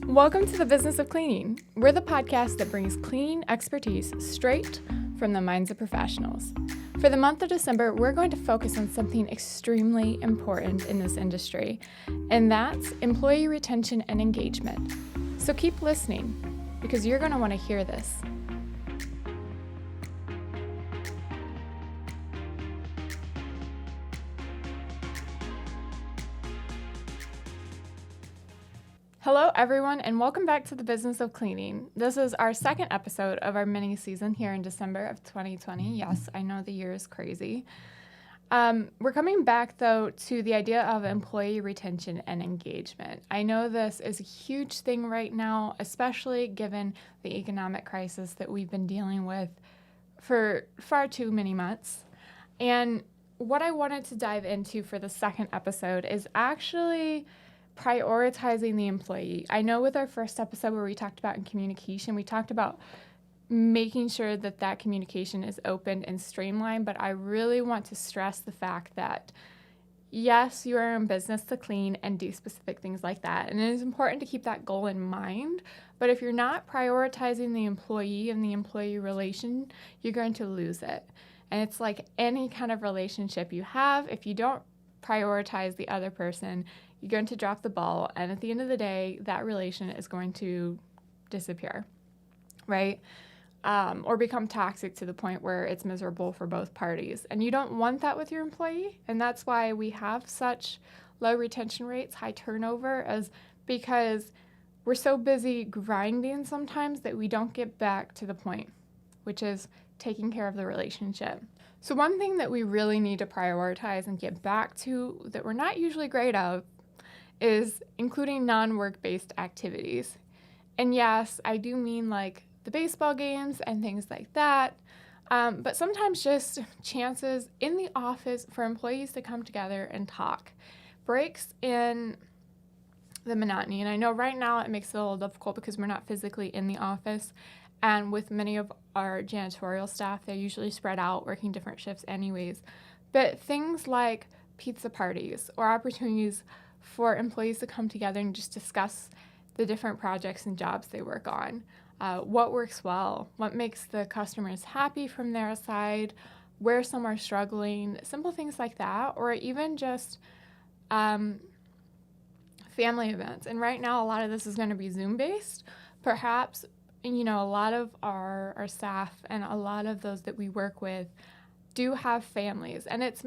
Welcome to the Business of Cleaning. We're the podcast that brings cleaning expertise straight from the minds of professionals. For the month of December, we're going to focus on something extremely important in this industry, and that's employee retention and engagement. So keep listening, because you're going to want to hear this. Hello, everyone, and welcome back to the Business of Cleaning. This is our second episode of our mini season here in December of 2020. Yes, I know the year is crazy. We're coming back, though, to the idea of employee retention and engagement. I know this is a huge thing right now, especially given the economic crisis that we've been dealing with for far too many months. And what I wanted to dive into for the second episode is actually prioritizing the employee. I know with our first episode where we talked about in communication, we talked about making sure that that communication is open and streamlined, but I really want to stress the fact that yes, you are in business to clean and do specific things like that, and it is important to keep that goal in mind, but if you're not prioritizing the employee and the employee relation, you're going to lose it. And it's like any kind of relationship you have, if you don't prioritize the other person, you're going to drop the ball, and at the end of the day, that relation is going to disappear, right? Or become toxic to the point where it's miserable for both parties. And you don't want that with your employee, and that's why we have such low retention rates, high turnover, is because we're so busy grinding sometimes that we don't get back to the point, which is taking care of the relationship. So one thing that we really need to prioritize and get back to that we're not usually great at is including non-work-based activities. And yes, I do mean like the baseball games and things like that, but sometimes just chances in the office for employees to come together and talk. Breaks in the monotony. And I know right now it makes it a little difficult because we're not physically in the office. And with many of our janitorial staff, they're usually spread out working different shifts anyways. But things like pizza parties or opportunities for employees to come together and just discuss the different projects and jobs they work on. What works well, what makes the customers happy from their side, where some are struggling, simple things like that, or even just family events. And right now, a lot of this is going to be Zoom-based. Perhaps, a lot of our staff and a lot of those that we work with do have families, and it's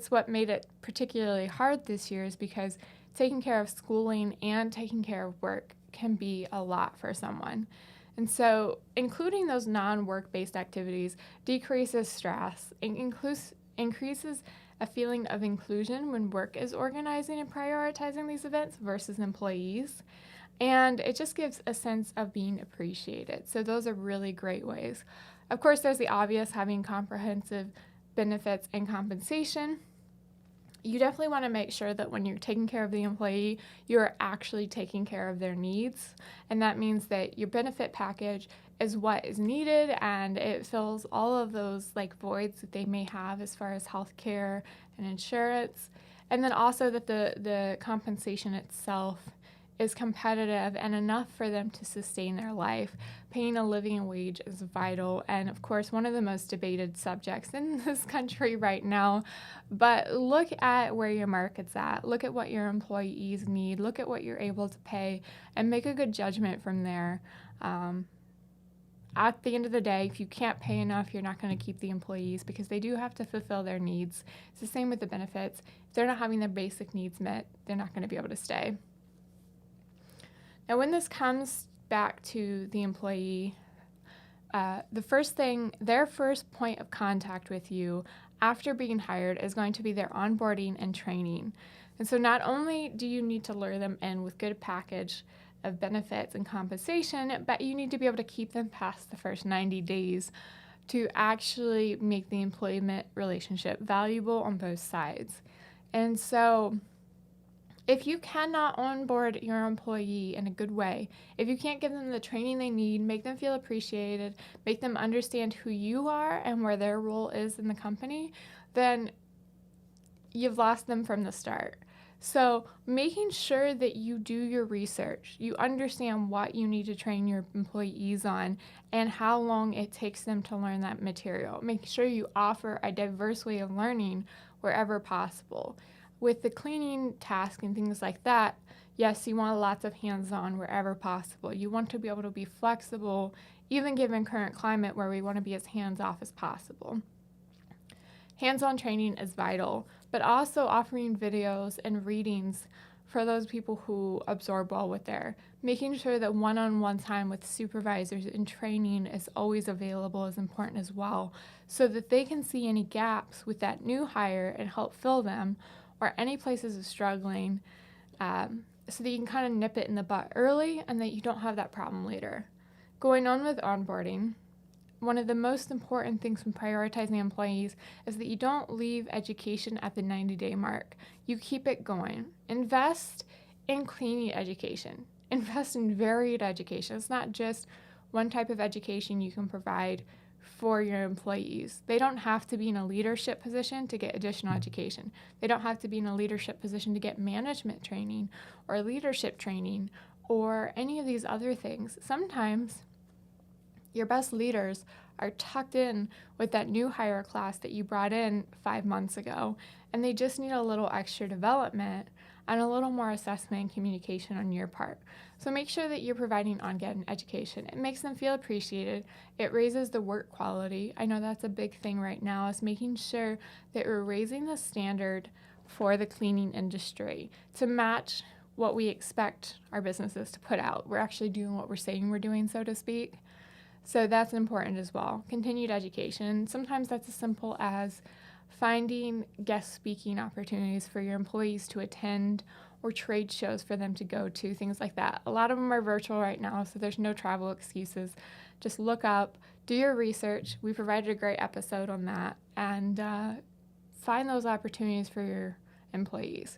what made it particularly hard this year is because taking care of schooling and taking care of work can be a lot for someone. And so including those non-work-based activities decreases stress and increases a feeling of inclusion when work is organizing and prioritizing these events versus employees. And it just gives a sense of being appreciated. So those are really great ways. Of course, there's the obvious, having comprehensive benefits and compensation. You definitely want to make sure that when you're taking care of the employee, you're actually taking care of their needs. And that means that your benefit package is what is needed and it fills all of those voids that they may have as far as healthcare and insurance. And then also that the compensation itself is competitive and enough for them to sustain their life. Paying a living wage is vital, and of course one of the most debated subjects in this country right now. But look at where your market's at, look at what your employees need, look at what you're able to pay, and make a good judgment from there. At the end of the day, if you can't pay enough, you're not going to keep the employees because they do have to fulfill their needs. It's the same with the benefits. If they're not having their basic needs met, they're not going to be able to stay. Now, when this comes back to the employee, their first point of contact with you after being hired is going to be their onboarding and training. And so not only do you need to lure them in with good package of benefits and compensation, but you need to be able to keep them past the first 90 days to actually make the employment relationship valuable on both sides. And so if you cannot onboard your employee in a good way, if you can't give them the training they need, make them feel appreciated, make them understand who you are and where their role is in the company, then you've lost them from the start. So making sure that you do your research, you understand what you need to train your employees on and how long it takes them to learn that material. Make sure you offer a diverse way of learning wherever possible. With the cleaning task and things like that, yes, you want lots of hands-on wherever possible. You want to be able to be flexible, even given current climate where we want to be as hands-off as possible. Hands-on training is vital, but also offering videos and readings for those people who absorb well with their. Making sure that one-on-one time with supervisors and training is always available is important as well, so that they can see any gaps with that new hire and help fill them, or any places of struggling, so that you can kind of nip it in the butt early and that you don't have that problem later. Going on with onboarding, one of the most important things when prioritizing employees is that you don't leave education at the 90-day mark. You keep it going. Invest in cleaning education. Invest in varied education. It's not just one type of education you can provide for your employees. They don't have to be in a leadership position to get additional education. They don't have to be in a leadership position to get management training or leadership training or any of these other things. Sometimes your best leaders are tucked in with that new hire class that you brought in 5 months ago, and they just need a little extra development and a little more assessment and communication on your part. So make sure that you're providing ongoing education. It makes them feel appreciated. It raises the work quality. I know that's a big thing right now, is making sure that we're raising the standard for the cleaning industry to match what we expect our businesses to put out. We're actually doing what we're saying we're doing, so to speak. So that's important as well. Continued education. Sometimes that's as simple as finding guest speaking opportunities for your employees to attend, or trade shows for them to go to, things like that. A lot of them are virtual right now, so there's no travel excuses. Just look up, do your research. We provided a great episode on that, and find those opportunities for your employees.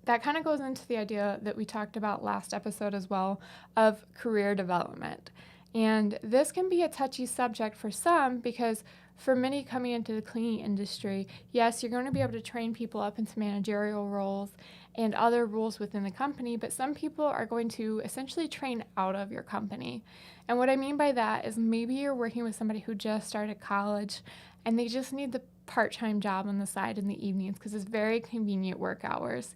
That kind of goes into the idea that we talked about last episode as well, of career development. And this can be a touchy subject for some, because for many coming into the cleaning industry, yes, you're going to be able to train people up into managerial roles and other roles within the company, but some people are going to essentially train out of your company. And what I mean by that is maybe you're working with somebody who just started college and they just need the part-time job on the side in the evenings because it's very convenient work hours.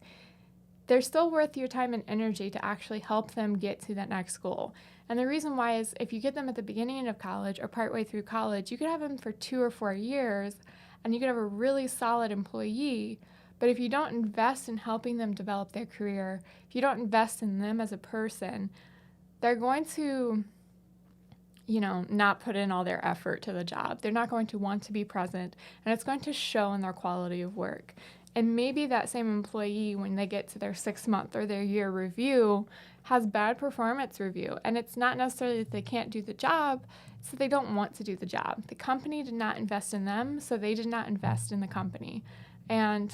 They're still worth your time and energy to actually help them get to that next goal. And the reason why is if you get them at the beginning of college or partway through college, you could have them for 2 or 4 years and you could have a really solid employee. But if you don't invest in helping them develop their career, if you don't invest in them as a person, they're going to, not put in all their effort to the job. They're not going to want to be present, and it's going to show in their quality of work. And maybe that same employee, when they get to their 6-month or their year review, has bad performance review. And it's not necessarily that they can't do the job, it's that they don't want to do the job. The company did not invest in them, so they did not invest in the company. And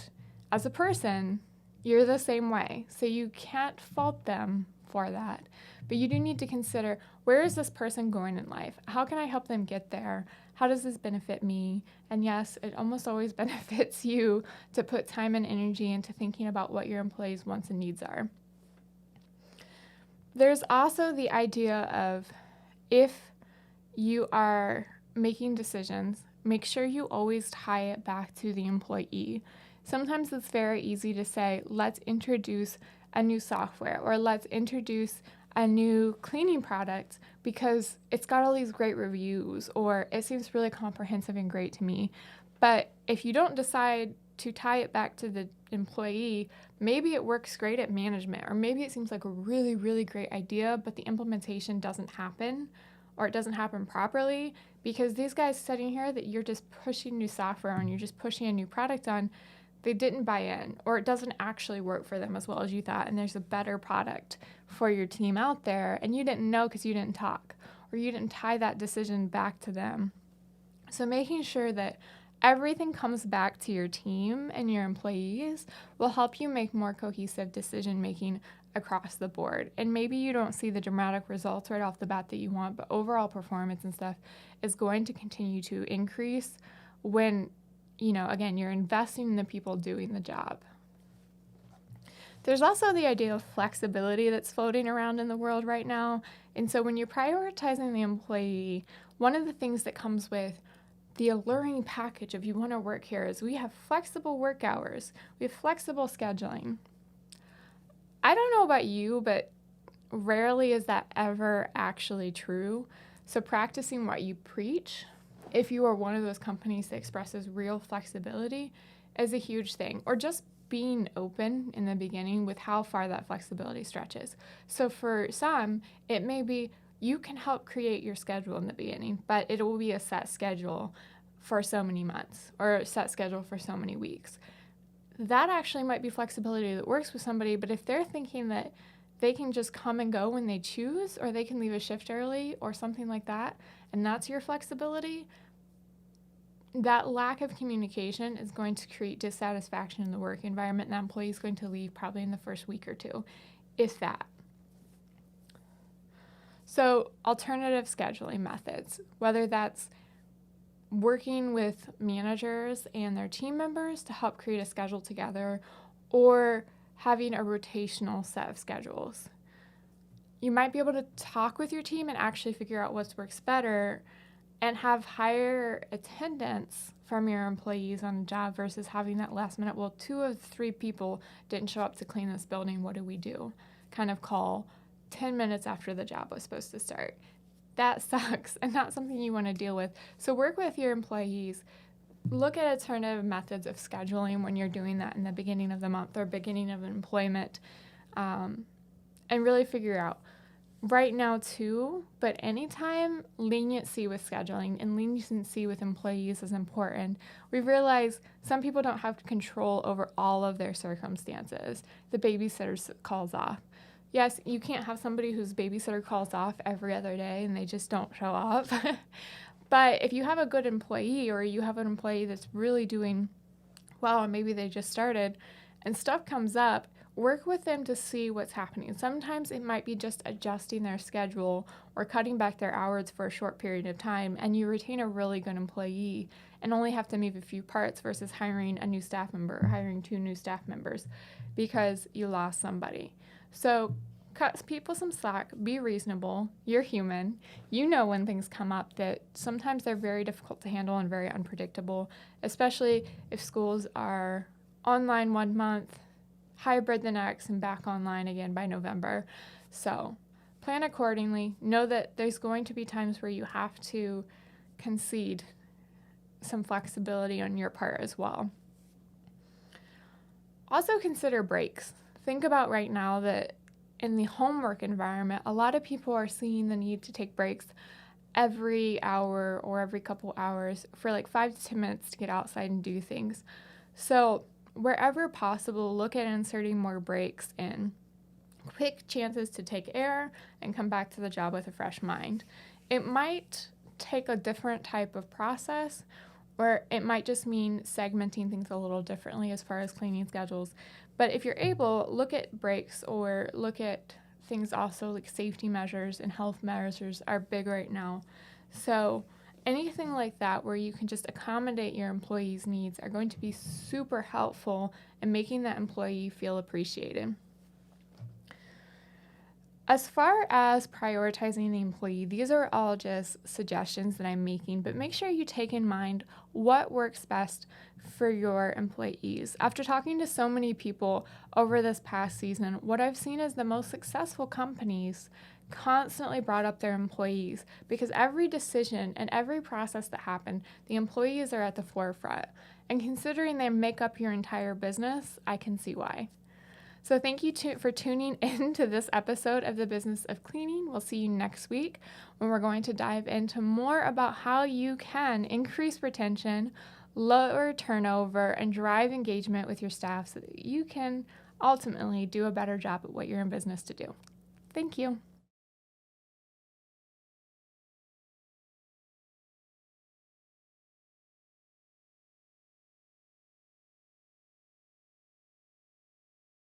as a person, you're the same way. So you can't fault them for that. But you do need to consider, where is this person going in life? How can I help them get there? How does this benefit me? And yes, it almost always benefits you to put time and energy into thinking about what your employees' wants and needs are. There's also the idea of, if you are making decisions, make sure you always tie it back to the employee. Sometimes it's very easy to say, let's introduce a new software, or let's introduce a new cleaning product because it's got all these great reviews, or it seems really comprehensive and great to me. But if you don't decide to tie it back to the employee, maybe it works great at management, or maybe it seems like a really, really great idea, but the implementation doesn't happen, or it doesn't happen properly because these guys sitting here that you're just pushing new software on, you're just pushing a new product on, they didn't buy in, or it doesn't actually work for them as well as you thought, and there's a better product for your team out there, and you didn't know because you didn't talk, or you didn't tie that decision back to them. So making sure that everything comes back to your team and your employees will help you make more cohesive decision making across the board. And maybe you don't see the dramatic results right off the bat that you want, but overall performance and stuff is going to continue to increase when, again, you're investing in the people doing the job. There's also the idea of flexibility that's floating around in the world right now. And so when you're prioritizing the employee, one of the things that comes with the alluring package of you want to work here is we have flexible work hours, we have flexible scheduling. I don't know about you, but rarely is that ever actually true. So practicing what you preach, if you are one of those companies that expresses real flexibility, is a huge thing. Or just being open in the beginning with how far that flexibility stretches. So for some, it may be you can help create your schedule in the beginning, but it will be a set schedule for so many months or a set schedule for so many weeks. That actually might be flexibility that works with somebody, but if they're thinking that they can just come and go when they choose, or they can leave a shift early or something like that, and that's your flexibility, that lack of communication is going to create dissatisfaction in the work environment, and that employee is going to leave probably in the first week or two, if that. So alternative scheduling methods, whether that's working with managers and their team members to help create a schedule together, or having a rotational set of schedules. You might be able to talk with your team and actually figure out what works better and have higher attendance from your employees on a job versus having that last minute, well, 2 of 3 people didn't show up to clean this building, what do we do? Kind of call 10 minutes after the job was supposed to start. That sucks and not something you want to deal with. So work with your employees. Look at alternative methods of scheduling when you're doing that in the beginning of the month or beginning of employment, and really figure out. Right now too, but anytime, leniency with scheduling and leniency with employees is important. We've realized some people don't have control over all of their circumstances. The babysitter calls off. Yes, you can't have somebody whose babysitter calls off every other day and they just don't show up. But if you have a good employee, or you have an employee that's really doing well, and maybe they just started and stuff comes up, work with them to see what's happening. Sometimes it might be just adjusting their schedule or cutting back their hours for a short period of time, and you retain a really good employee and only have to move a few parts versus hiring a new staff member or hiring 2 new staff members because you lost somebody. So cut people some slack, be reasonable, you're human. You know when things come up that sometimes they're very difficult to handle and very unpredictable, especially if schools are online 1 month, hybrid the next, and back online again by November. So plan accordingly. Know that there's going to be times where you have to concede some flexibility on your part as well. Also consider breaks. Think about right now that in the homework environment, a lot of people are seeing the need to take breaks every hour or every couple hours for like 5 to 10 minutes to get outside and do things. So wherever possible, look at inserting more breaks in. Quick chances to take air and come back to the job with a fresh mind. It might take a different type of process, or it might just mean segmenting things a little differently as far as cleaning schedules. But if you're able, look at breaks, or look at things also like safety measures and health measures are big right now. So anything like that where you can just accommodate your employees' needs are going to be super helpful in making that employee feel appreciated. As far as prioritizing the employee, these are all just suggestions that I'm making, but make sure you take in mind what works best for your employees. After talking to so many people over this past season, what I've seen is the most successful companies constantly brought up their employees, because every decision and every process that happened, the employees are at the forefront. And considering they make up your entire business, I can see why. So thank you for tuning in to this episode of The Business of Cleaning. We'll see you next week when we're going to dive into more about how you can increase retention, lower turnover, and drive engagement with your staff so that you can ultimately do a better job at what you're in business to do. Thank you.